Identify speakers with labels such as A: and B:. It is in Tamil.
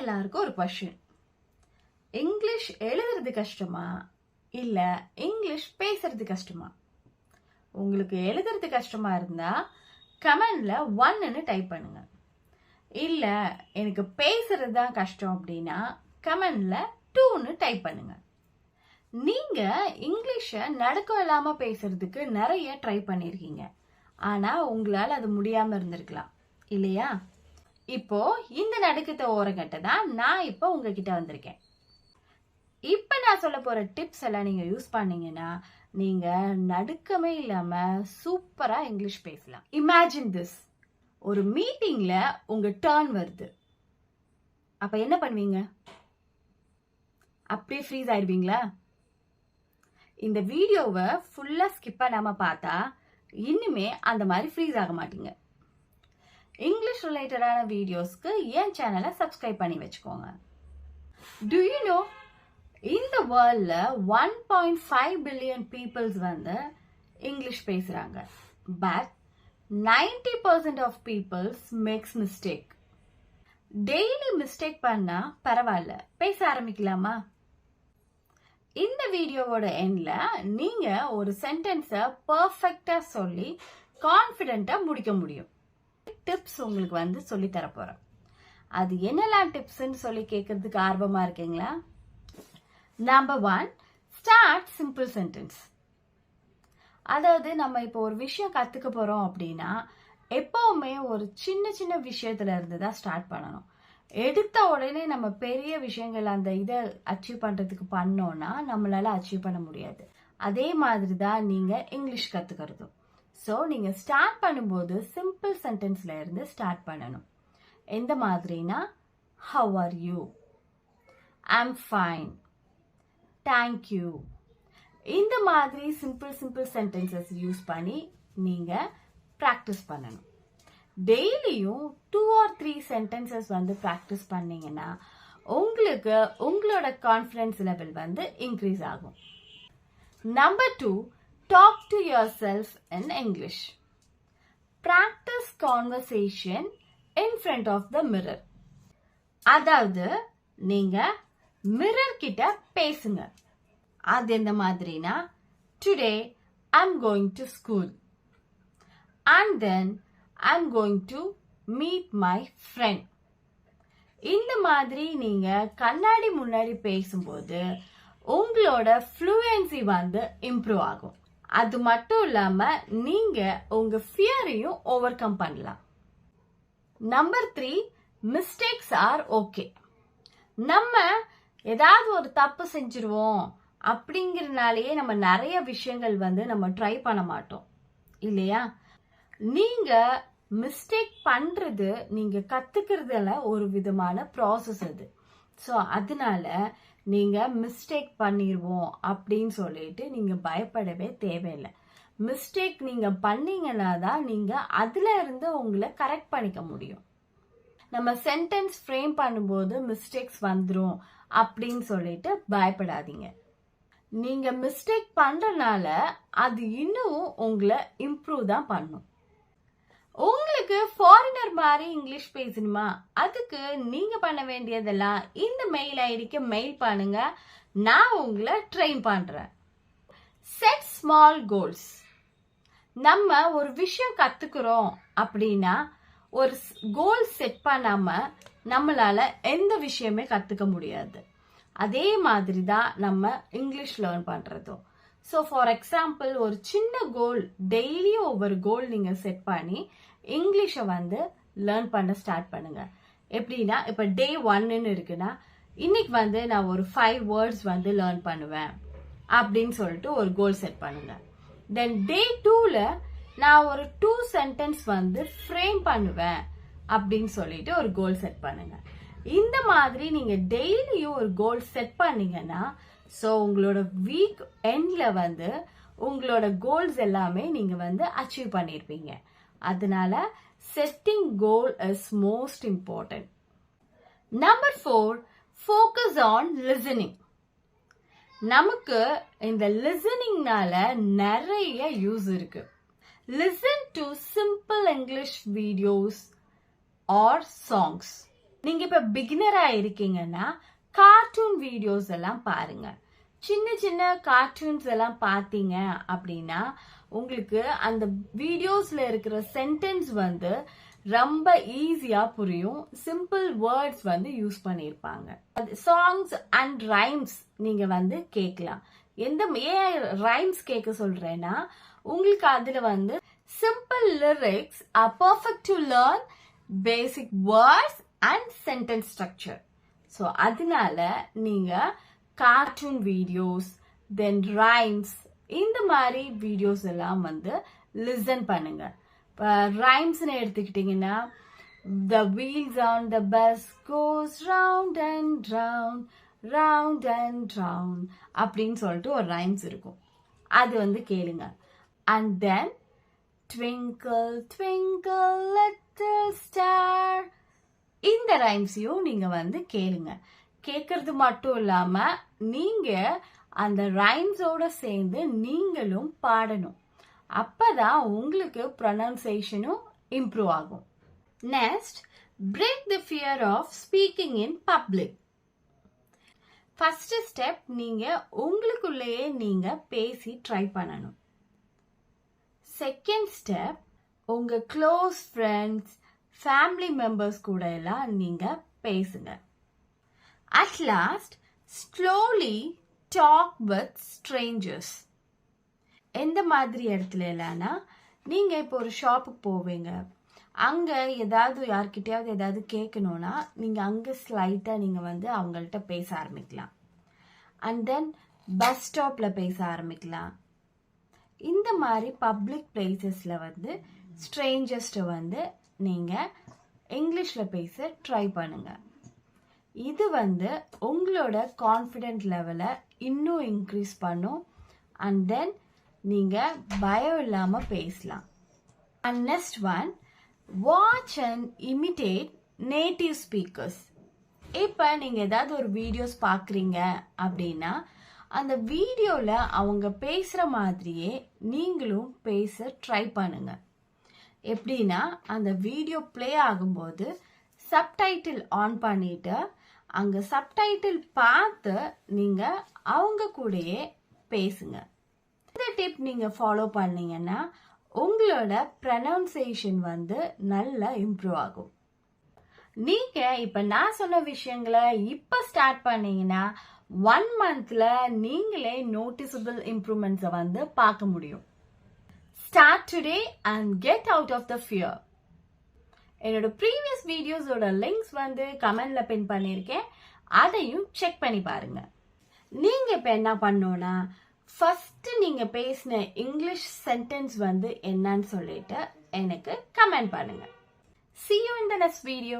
A: எல்லாருக்கும் ஒரு கொஸ்டின். இங்கிலீஷ் எழுதுறது கஷ்டமா இல்ல இங்கிலீஷ் பேசுறது கஷ்டமா? உங்களுக்கு எழுதுறது கஷ்டமா இருந்தா கமெண்ட்ல 1ன்னு டைப் பண்ணுங்க. இல்ல எனக்கு பேசுறது தான் கஷ்டம் அப்படின்னா கமெண்ட்ல 2ன்னு டைப் பண்ணுங்க. நீங்க இங்கிலீஷ நடுக்கம் இல்லாம பேசுறதுக்கு நிறைய ட்ரை பண்ணிருக்கீங்க. ஆனா உங்களால அது முடியாம இருந்திருக்கலாம் இல்லையா? இப்போ இந்த நடுக்கத்தை ஓரங்கட்ட தான் நான் இப்போ உங்ககிட்ட வந்திருக்கேன். இப்ப நான் சொல்ல போற டிப்ஸ் எல்லாம் நீங்க யூஸ் பண்ணீங்கன்னா நீங்க நடுக்கமே இல்லாம சூப்பரா இங்கிலீஷ் பேசலாம். இமேஜின் திஸ், ஒரு மீட்டிங்ல உங்க டர்ன் வருது. அப்ப என்ன பண்ணுவீங்க? அப்படியே ஃப்ரீஸ் ஆயிடுவீங்களா? இந்த வீடியோவை ஃபுல்லா ஸ்கிப் பண்ணாம பார்த்தா இன்னுமே அந்த மாதிரி ஃப்ரீஸ் ஆக மாட்டீங்க. இங்கிலீஷ் ரிலேட்டடான வீடியோஸ்க்கு என் சேனலை சப்ஸ்கிரைப் பண்ணி வச்சுக்கோங்க. டு யூ நோ, இந்த வேர்ல்ட்ல 1.5 பில்லியன் பீப்புள்ஸ் வந்து இங்கிலீஷ் பேசுறாங்க. But 90% of peoples makes mistake. Daily mistake பண்ணா பரவாயில்ல, பேச ஆரம்பிக்கலாமா? இந்த வீடியோவோட எண்ட்ல நீங்க ஒரு சென்டென்ஸை பர்ஃபெக்டா சொல்லி கான்ஃபிடென்ட்டா முடிக்க முடியும். டிப்ஸ் உங்களுக்கு வந்து சொல்லி தர போறேன். அது என்னெல்லாம் டிப்ஸ்ன்னு சொல்லி கேட்கறதுக்கு ஆர்வமா இருக்கீங்களா? Number 1, start simple sentence. அதாவது நம்ம இப்போ ஒரு விஷயம் கத்துக்க போறோம் அப்படின்னா எப்பவுமே ஒரு சின்ன சின்ன விஷயத்துல இருந்து தான் ஸ்டார்ட் பண்ணணும். எடுத்த உடனே நம்ம பெரிய விஷயங்கள் அந்த இதை அச்சீவ் பண்றதுக்கு பண்ணோம்னா நம்மளால அச்சீவ் பண்ண முடியாது. அதே மாதிரி தான் நீங்க இங்கிலீஷ் கத்துக்கிறதும். ஸோ நீங்க ஸ்டார்ட் பண்ணும்போது சிம்பிள் சென்டென்ஸ்ல இருந்து ஸ்டார்ட் பண்ணணும். எந்த மாதிரினா, how are you, I'm fine, thank you, இந்த மாதிரி சிம்பிள் சென்டென்சஸ் யூஸ் பண்ணி நீங்க ப்ராக்டிஸ் பண்ணணும். டெய்லியும் 2 or 3 சென்டென்சஸ் வந்து ப்ராக்டிஸ் பண்ணீங்கன்னா உங்களுக்கு உங்களோட கான்ஃபிடன்ஸ் லெவல் வந்து இன்க்ரீஸ் ஆகும். Number 2, talk to yourself in English. Practice conversation in front of the mirror. அதாவது நீங்க மிரர் கிட்ட பேசுங்க. அது எந்த மாதிரினா, today I'm going to school and then I'm going to meet my friend. இந்த மாதிரி நீங்க கண்ணாடி முன்னாடி பேசும்போது உங்களோட ஃப்ளூயன்சி வந்து இம்ப்ரூவ் ஆகும். அது மட்டும் இல்லாம நீங்க உங்க ஃபியரையும் ஓவர் கம் பண்ணலாம். Number 3, mistakes R okay. நம்ம ஏதாவது ஒரு தப்பு செஞ்சிருவோம் அப்படிங்கறதுனாலயே நம்ம நிறைய விஷயங்கள் வந்து நம்ம ட்ரை பண்ண மாட்டோம் இல்லையா? நீங்க மிஸ்டேக் பண்றது நீங்க கத்துக்கிறதுல ஒரு விதமான ப்ராசஸ் அது. ஸோ அதனால நீங்க மிஸ்டேக் பண்ணிடுவோம் அப்படின்னு சொல்லிட்டு நீங்க பயப்படவே தேவையில்லை. மிஸ்டேக் நீங்க பண்ணீங்கன்னா தான் நீங்க அதுல இருந்து உங்களை கரெக்ட் பண்ணிக்க முடியும். நம்ம சென்டென்ஸ் ஃப்ரேம் பண்ணும்போது மிஸ்டேக்ஸ் வந்துரும் அப்படின்னு சொல்லிட்டு பயப்படாதீங்க. நீங்க மிஸ்டேக் பண்றதுனால அது இன்னும் உங்களை இம்ப்ரூவ் தான் பண்ணும். உங்களுக்கு ஃபாரினர் மாதிரி இங்கிலீஷ் பேசணுமா? அதுக்கு நீங்க பண்ண வேண்டியதெல்லாம் இந்த மெயில் ஐடிக்கு மெயில் பண்ணுங்க. நான் உங்களை ட்ரெயின் பண்றேன். Set small goals. நம்ம ஒரு விஷயம் கத்துக்கிறோம் அப்படின்னா ஒரு கோல் செட் பண்ணாம நம்மளால எந்த விஷயமே கத்துக்க முடியாது. அதே மாதிரி தான் நம்ம இங்கிலீஷ் லேர்ன் பண்றதும். ஸோ ஃபார் எக்ஸாம்பிள், ஒரு சின்ன கோல், டெய்லியும் ஒவ்வொரு கோல் நீங்க செட் பண்ணி இங்கிலீஷை வந்து லேர்ன் பண்ண ஸ்டார்ட் பண்ணுங்க. எப்படின்னா, இப்போ டே 1ன்னு இருக்குன்னா இன்னைக்கு வந்து நான் ஒரு 5 வேர்ட்ஸ் வந்து லேர்ன் பண்ணுவேன் அப்படின்னு சொல்லிட்டு ஒரு கோல் செட் பண்ணுங்க. தென் டே 2ல நான் ஒரு 2 சென்டென்ஸ் வந்து ஃப்ரேம் பண்ணுவேன் அப்படின்னு சொல்லிட்டு ஒரு கோல் செட் பண்ணுங்க. இந்த மாதிரி நீங்க டெய்லியும் ஒரு கோல் செட் பண்ணீங்கன்னா ஸோ உங்களோட வீக் எண்ட்ல வந்து உங்களோட கோல்ஸ் எல்லாமே நீங்க வந்து அச்சீவ் பண்ணிருப்பீங்க. அதனால setting goal is most important. Number 4, focus on listening. நமக்கு இந்த லிசனிங்னால நிறைய யூஸ் இருக்கு. Listen to simple English videos or songs. நீங்க இப்ப பிகினரா இருக்கீங்கன்னா கார்ட்டூன் வீடியோஸ் எல்லாம் பாருங்க. சின்ன சின்ன கார்ட்டூன்ஸ் எல்லாம் பார்த்தீங்க அப்படின்னா உங்களுக்கு அந்த வீடியோஸ்ல இருக்கிற சென்டென்ஸ் வந்து ரொம்ப ஈஸியா புரியும். சிம்பிள் வேர்ட்ஸ் வந்து யூஸ் பண்ணிருப்பாங்க. சாங்ஸ் அண்ட் ரைம்ஸ் நீங்க வந்து கேட்கலாம். ஏன் ரைம்ஸ் கேட்க சொல்றேன்னா உங்களுக்கு அதுல வந்து simple lyrics are perfect to learn basic words and sentence structure. So அதனால நீங்க கார்ட்டூன் வீடியோஸ் தென் ரைம்ஸ் இந்த மாதிரி வீடியோஸ் எல்லாம் வந்து லிசன் பண்ணுங்க. இப்போ ரைம்ஸ்னு எடுத்துக்கிட்டிங்கன்னா the wheels on the bus goes round and round round and round அப்படின்னு சொல்லிட்டு ஒரு ரைம்ஸ் இருக்கும். அது வந்து கேளுங்க. and then twinkle twinkle little star இந்த ரைம்ஸையும் நீங்க வந்து கேளுங்க. கேட்கறது மட்டும் இல்லாம நீங்க அந்த ரைம்ஸோட சேர்ந்து நீங்களும் பாடணும். அப்பதான் உங்களுக்கு ப்ரொனன்சியேஷனும் இம்ப்ரூவ் ஆகும். Next, break the fear of speaking in public. First step, நீங்க உங்களுக்குள்ளேயே நீங்க பேசி ட்ரை பண்ணணும். செகண்ட் ஸ்டெப், உங்க க்ளோஸ் ஃப்ரெண்ட்ஸ் ஃபேமிலி மெம்பர்ஸ் கூட எல்லாம் நீங்க பேசுங்க. At last, slowly talk with strangers. எந்த மாதிரி இடத்துல இல்லைன்னா நீங்க இப்போ ஒரு ஷாப்புக்கு போவீங்க, அங்க ஏதாவது யார்கிட்டயாவது ஏதாவது கேட்கணும்னா நீங்க அங்க ஸ்லைட்டா நீங்க வந்து அவங்கள்ட்ட பேச ஆரம்பிக்கலாம். அண்ட் தென் பஸ் ஸ்டாப்ல பேச ஆரம்பிக்கலாம். இந்த மாதிரி பப்ளிக் பிளேசஸ்ல வந்து ஸ்ட்ரேஞ்சர்ஸ்ட வந்து நீங்க இங்கிலீஷ்ல பேச ட்ரை பண்ணுங்க. இது வந்து உங்களோட கான்ஃபிடென்ட் லெவலை இன்னும் இன்க்ரீஸ் பண்ணும். அண்ட் தென் நீங்க பயம் இல்லாம பேசலாம். And next one, watch and imitate native speakers. இப்ப நீங்க ஏதாவது ஒரு வீடியோஸ் பாக்குறீங்க அப்படின்னா அந்த வீடியோல அவங்க பேசுற மாதிரியே நீங்களும் பேச ட்ரை பண்ணுங்க. எப்படின்னா அந்த வீடியோ பிளே ஆகும்போது சப்டைட்டில் ஆன் பண்ணிட்டு அங்க சப்டைட்டில் பார்த்து நீங்க அவங்க கூடயே பேசுங்க. இந்த டிப் நீங்க ஃபாலோ பண்ணீங்கன்னா உங்களோட ப்ரொனன்சியேஷன் வந்து நல்லா இம்ப்ரூவ் ஆகும். நீங்க இப்ப நான் சொன்ன விஷயங்களை இப்ப ஸ்டார்ட் பண்ணீங்கன்னா 1 monthல நீங்களே நோட்டிசபிள் இம்ப்ரூவ்மெண்ட்ஸை வந்து பார்க்க முடியும். Start today and get out of the fear. என்னோட ப்ரீவியஸ் வீடியோஸோட லிங்க்ஸ் வந்து கமெண்ட்ல பின் பண்ணியிருக்கேன், அதையும் செக் பண்ணி பாருங்க. நீங்க இப்ப என்ன பண்ணோம்னா ஃபர்ஸ்ட் நீங்க பேசின இங்கிலீஷ் சென்டென்ஸ் வந்து என்னன்னு சொல்லிட்டு எனக்கு கமெண்ட் பண்ணுங்க. See you in the next video.